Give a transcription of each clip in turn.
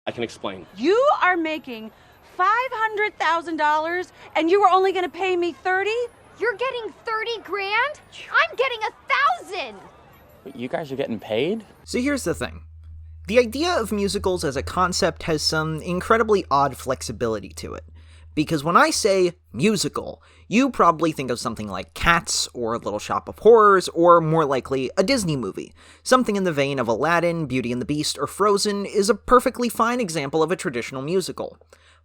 I can explain. You are making $500,000 and you were only going to pay me 30? You're getting 30 grand? I'm getting 1,000. Wait, you guys are getting paid? So here's the thing. The idea of musicals as a concept has some incredibly odd flexibility to it. Because when I say musical, you probably think of something like Cats, or Little Shop of Horrors, or more likely, a Disney movie. Something in the vein of Aladdin, Beauty and the Beast, or Frozen is a perfectly fine example of a traditional musical.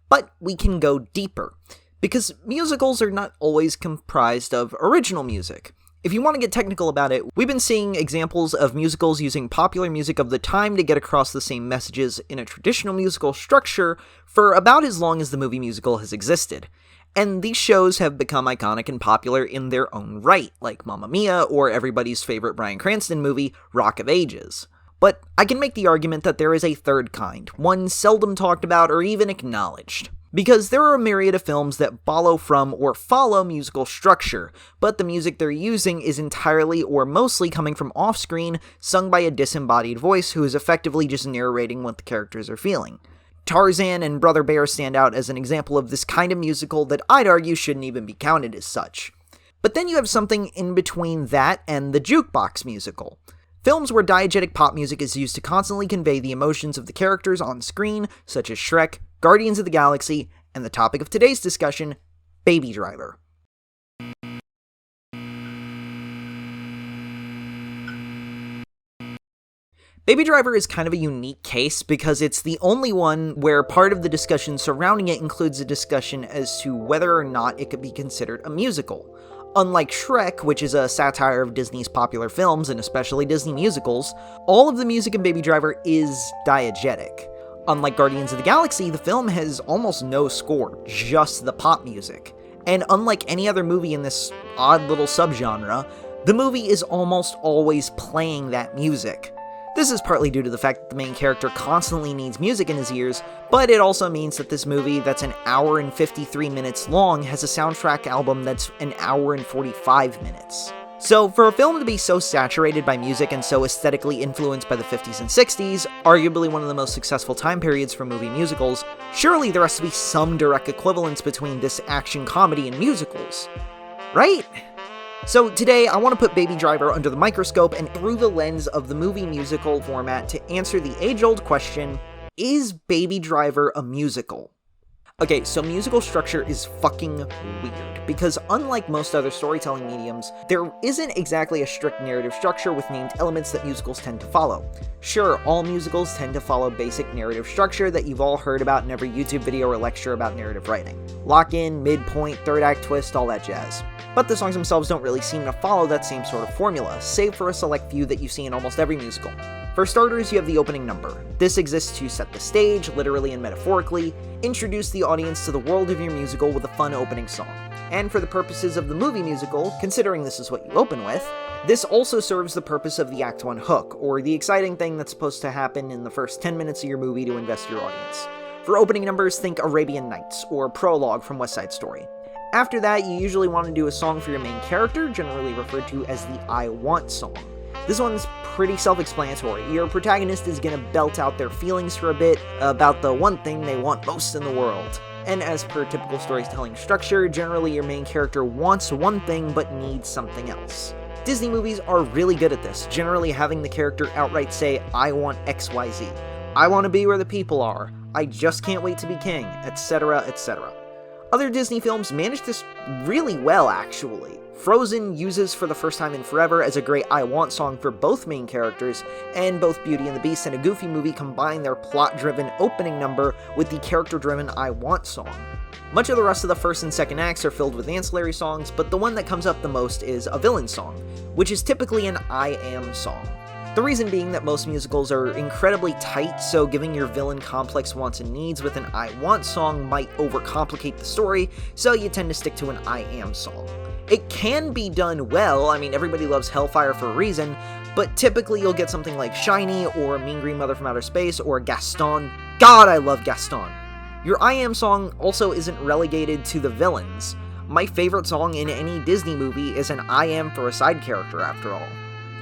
But we can go deeper, because musicals are not always comprised of original music. If you want to get technical about it, we've been seeing examples of musicals using popular music of the time to get across the same messages in a traditional musical structure for about as long as the movie musical has existed. And these shows have become iconic and popular in their own right, like Mamma Mia or everybody's favorite Bryan Cranston movie, Rock of Ages. But I can make the argument that there is a third kind, one seldom talked about or even acknowledged. Because there are a myriad of films that borrow from or follow musical structure, but the music they're using is entirely or mostly coming from off-screen, sung by a disembodied voice who is effectively just narrating what the characters are feeling. Tarzan and Brother Bear stand out as an example of this kind of musical that I'd argue shouldn't even be counted as such. But then you have something in between that and the jukebox musical. Films where diegetic pop music is used to constantly convey the emotions of the characters on screen, such as Shrek, Guardians of the Galaxy, and the topic of today's discussion, Baby Driver. Baby Driver is kind of a unique case because it's the only one where part of the discussion surrounding it includes a discussion as to whether or not it could be considered a musical. Unlike Shrek, which is a satire of Disney's popular films and especially Disney musicals, all of the music in Baby Driver is diegetic. Unlike Guardians of the Galaxy, the film has almost no score, just the pop music. And unlike any other movie in this odd little subgenre, the movie is almost always playing that music. This is partly due to the fact that the main character constantly needs music in his ears, but it also means that this movie that's an hour and 53 minutes long has a soundtrack album that's an hour and 45 minutes. So, for a film to be so saturated by music and so aesthetically influenced by the 50s and 60s, arguably one of the most successful time periods for movie musicals, surely there has to be some direct equivalence between this action comedy and musicals. Right? So today, I want to put Baby Driver under the microscope and through the lens of the movie musical format to answer the age-old question, is Baby Driver a musical? Okay, so musical structure is fucking weird, because unlike most other storytelling mediums, there isn't exactly a strict narrative structure with named elements that musicals tend to follow. Sure, all musicals tend to follow basic narrative structure that you've all heard about in every YouTube video or lecture about narrative writing. Lock-in, midpoint, third act twist, all that jazz. But the songs themselves don't really seem to follow that same sort of formula, save for a select few that you see in almost every musical. For starters, you have the opening number. This exists to set the stage, literally and metaphorically, introduce the audience to the world of your musical with a fun opening song. And for the purposes of the movie musical, considering this is what you open with, this also serves the purpose of the Act 1 hook, or the exciting thing that's supposed to happen in the first 10 minutes of your movie to invest your audience. For opening numbers, think Arabian Nights, or Prologue from West Side Story. After that, you usually want to do a song for your main character, generally referred to as the I Want song. This one's pretty self-explanatory. Your protagonist is going to belt out their feelings for a bit about the one thing they want most in the world. And as per typical storytelling structure, generally your main character wants one thing but needs something else. Disney movies are really good at this, generally having the character outright say, I want XYZ. I want to be where the people are. I just can't wait to be king, etc., etc. Other Disney films manage this really well, actually. Frozen uses For the First Time in Forever as a great I Want song for both main characters, and both Beauty and the Beast and A Goofy Movie combine their plot-driven opening number with the character-driven I Want song. Much of the rest of the first and second acts are filled with ancillary songs, but the one that comes up the most is a villain song, which is typically an I Am song. The reason being that most musicals are incredibly tight, so giving your villain complex wants and needs with an I Want song might overcomplicate the story, so you tend to stick to an I Am song. It can be done well, I mean everybody loves Hellfire for a reason, but typically you'll get something like Shiny, or Mean Green Mother from Outer Space, or Gaston. God, I love Gaston! Your I Am song also isn't relegated to the villains. My favorite song in any Disney movie is an I Am for a side character, after all.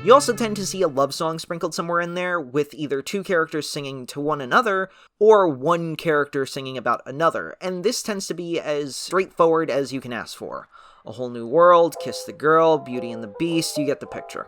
You also tend to see a love song sprinkled somewhere in there, with either two characters singing to one another, or one character singing about another, and this tends to be as straightforward as you can ask for. A Whole New World, Kiss the Girl, Beauty and the Beast, you get the picture.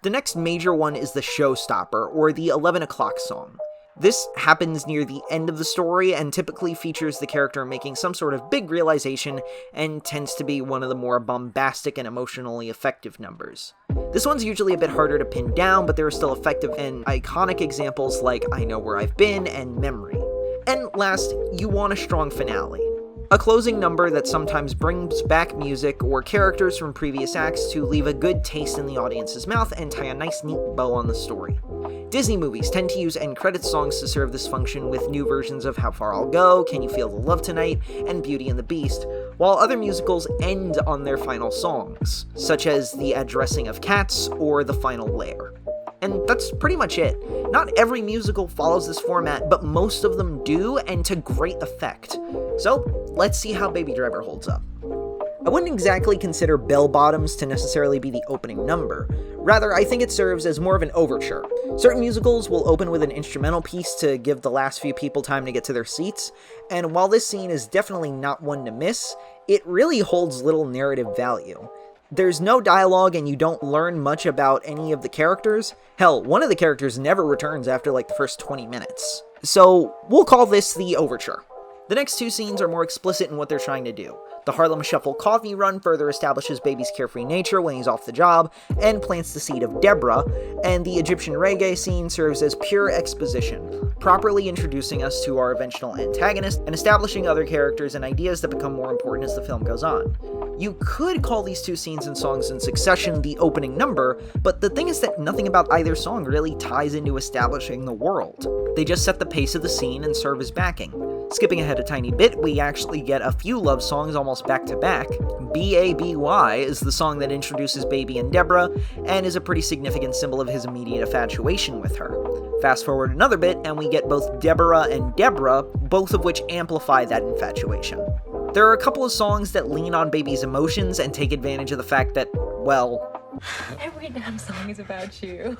The next major one is the showstopper, or the 11 o'clock song. This happens near the end of the story and typically features the character making some sort of big realization and tends to be one of the more bombastic and emotionally effective numbers. This one's usually a bit harder to pin down, but there are still effective and iconic examples like I Know Where I've Been and Memory. And last, you want a strong finale. A closing number that sometimes brings back music or characters from previous acts to leave a good taste in the audience's mouth and tie a nice neat bow on the story. Disney movies tend to use end credits songs to serve this function with new versions of How Far I'll Go, Can You Feel the Love Tonight, and Beauty and the Beast, while other musicals end on their final songs, such as The Addressing of Cats or The Final Lair. And that's pretty much it. Not every musical follows this format, but most of them do, and to great effect. So, let's see how Baby Driver holds up. I wouldn't exactly consider Bell Bottoms to necessarily be the opening number. Rather, I think it serves as more of an overture. Certain musicals will open with an instrumental piece to give the last few people time to get to their seats, and while this scene is definitely not one to miss, it really holds little narrative value. There's no dialogue and you don't learn much about any of the characters. Hell, one of the characters never returns after like the first 20 minutes. So, we'll call this the overture. The next two scenes are more explicit in what they're trying to do. The Harlem Shuffle coffee run further establishes Baby's carefree nature when he's off the job, and plants the seed of Deborah, and the Egyptian reggae scene serves as pure exposition, properly introducing us to our eventual antagonist, and establishing other characters and ideas that become more important as the film goes on. You could call these two scenes and songs in succession the opening number, but the thing is that nothing about either song really ties into establishing the world. They just set the pace of the scene and serve as backing. Skipping ahead a tiny bit, we actually get a few love songs almost back to back. B.A.B.Y. is the song that introduces Baby and Deborah, and is a pretty significant symbol of his immediate infatuation with her. Fast forward another bit, and we get both Deborah and Deborah, both of which amplify that infatuation. There are a couple of songs that lean on Baby's emotions and take advantage of the fact that, well, every damn song is about you.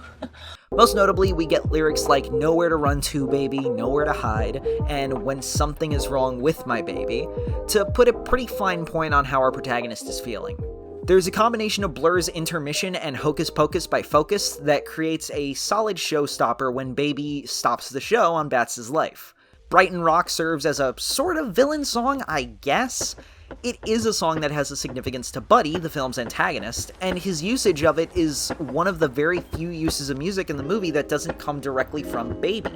Most notably, we get lyrics like "Nowhere to run to, baby, nowhere to hide," and "When something is wrong with my baby," to put a pretty fine point on how our protagonist is feeling. There's a combination of Blur's Intermission and Hocus Pocus by Focus that creates a solid showstopper when Baby stops the show on Bats' life. Brighton Rock serves as a sort of villain song, I guess. It is a song that has a significance to Buddy, the film's antagonist, and his usage of it is one of the very few uses of music in the movie that doesn't come directly from Baby.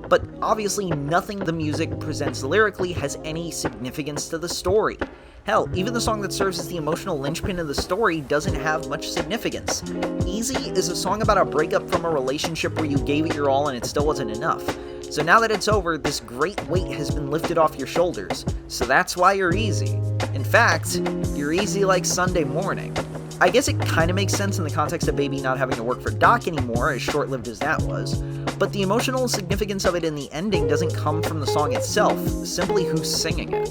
But obviously nothing the music presents lyrically has any significance to the story. Hell, even the song that serves as the emotional linchpin of the story doesn't have much significance. Easy is a song about a breakup from a relationship where you gave it your all and it still wasn't enough. So now that it's over, this great weight has been lifted off your shoulders, so that's why you're easy. In fact, you're easy like Sunday morning. I guess it kinda makes sense in the context of Baby not having to work for Doc anymore, as short-lived as that was, but the emotional significance of it in the ending doesn't come from the song itself, simply who's singing it.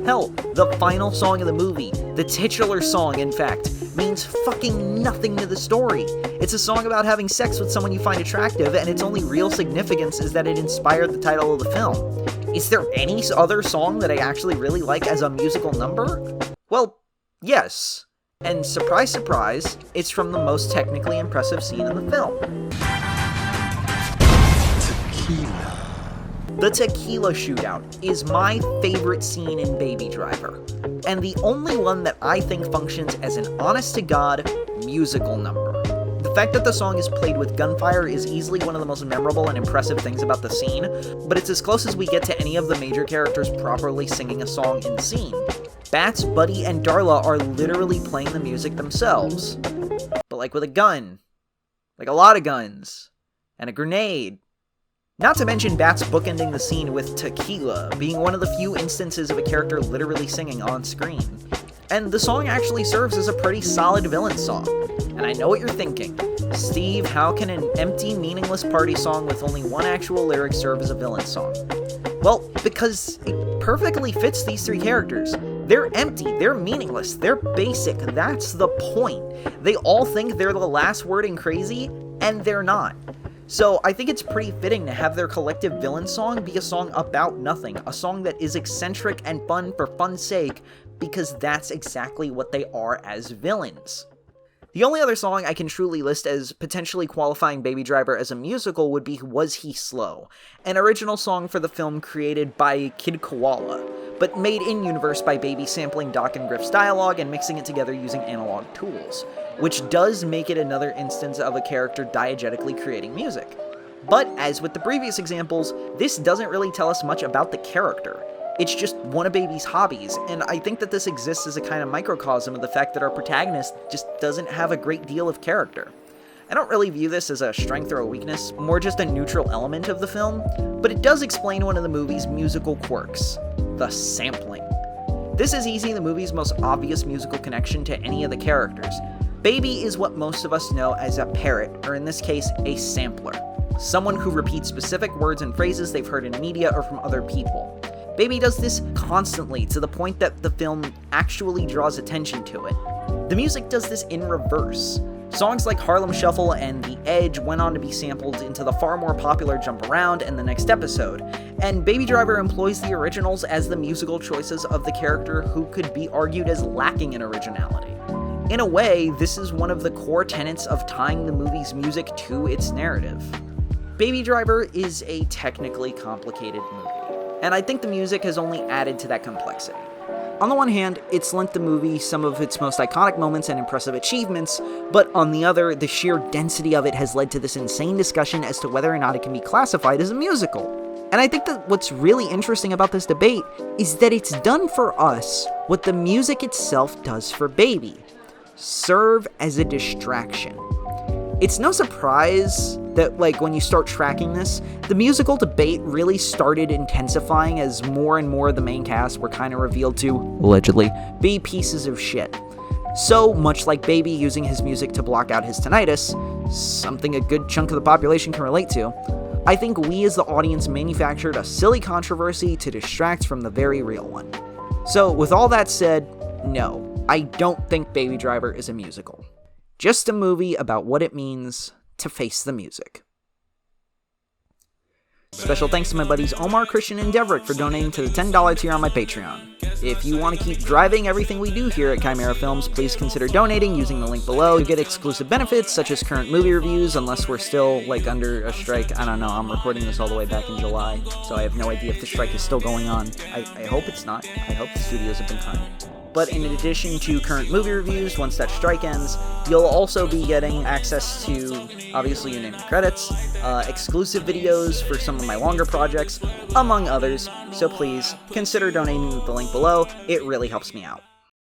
Hell, the final song of the movie, the titular song in fact, means fucking nothing to the story. It's a song about having sex with someone you find attractive, and its only real significance is that it inspired the title of the film. Is there any other song that I actually really like as a musical number? Well, yes. And surprise, surprise, it's from the most technically impressive scene in the film. Tequila. The tequila shootout is my favorite scene in Baby Driver, and the only one that I think functions as an honest-to-God musical number. The fact that the song is played with gunfire is easily one of the most memorable and impressive things about the scene, but it's as close as we get to any of the major characters properly singing a song in scene. Bats, Buddy, and Darla are literally playing the music themselves. But like with a gun. Like a lot of guns. And a grenade. Not to mention Bats bookending the scene with tequila, being one of the few instances of a character literally singing on screen. And the song actually serves as a pretty solid villain song. And I know what you're thinking. Steve, how can an empty, meaningless party song with only one actual lyric serve as a villain song? Well, because it perfectly fits these three characters. They're empty, they're meaningless, they're basic, that's the point. They all think they're the last word in crazy, and they're not. So I think it's pretty fitting to have their collective villain song be a song about nothing, a song that is eccentric and fun for fun's sake, because that's exactly what they are as villains. The only other song I can truly list as potentially qualifying Baby Driver as a musical would be Was He Slow, an original song for the film created by Kid Koala, but made in-universe by Baby sampling Doc and Griff's dialogue and mixing it together using analog tools, which does make it another instance of a character diegetically creating music. But, as with the previous examples, this doesn't really tell us much about the character. It's just one of Baby's hobbies, and I think that this exists as a kind of microcosm of the fact that our protagonist just doesn't have a great deal of character. I don't really view this as a strength or a weakness, more just a neutral element of the film, but it does explain one of the movie's musical quirks: the sampling. This is easily the movie's most obvious musical connection to any of the characters. Baby is what most of us know as a parrot, or in this case, a sampler. Someone who repeats specific words and phrases they've heard in media or from other people. Baby does this constantly, to the point that the film actually draws attention to it. The music does this in reverse. Songs like Harlem Shuffle and The Edge went on to be sampled into the far more popular Jump Around in the next episode, and Baby Driver employs the originals as the musical choices of the character who could be argued as lacking in originality. In a way, this is one of the core tenets of tying the movie's music to its narrative. Baby Driver is a technically complicated movie, and I think the music has only added to that complexity. On the one hand, it's lent the movie some of its most iconic moments and impressive achievements, but on the other, the sheer density of it has led to this insane discussion as to whether or not it can be classified as a musical. And I think that what's really interesting about this debate is that it's done for us what the music itself does for Baby: serve as a distraction. It's no surprise that, when you start tracking this, the musical debate really started intensifying as more and more of the main cast were kind of revealed to, allegedly, be pieces of shit. So, much like Baby using his music to block out his tinnitus, something a good chunk of the population can relate to, I think we as the audience manufactured a silly controversy to distract from the very real one. So, with all that said, no, I don't think Baby Driver is a musical. Just a movie about what it means to face the music. Special thanks to my buddies Omar, Christian, and Deverick for donating to the $10 tier on my Patreon. If you want to keep driving everything we do here at Chimera Films, please consider donating using the link below to get exclusive benefits such as current movie reviews, unless we're still under a strike. I don't know, I'm recording this all the way back in July, so I have no idea if the strike is still going on. I hope it's not. I hope the studios have been kind. But in addition to current movie reviews, once that strike ends, you'll also be getting access to, obviously your name and credits, exclusive videos for some of my longer projects, among others, so please consider donating with the link below. It really helps me out.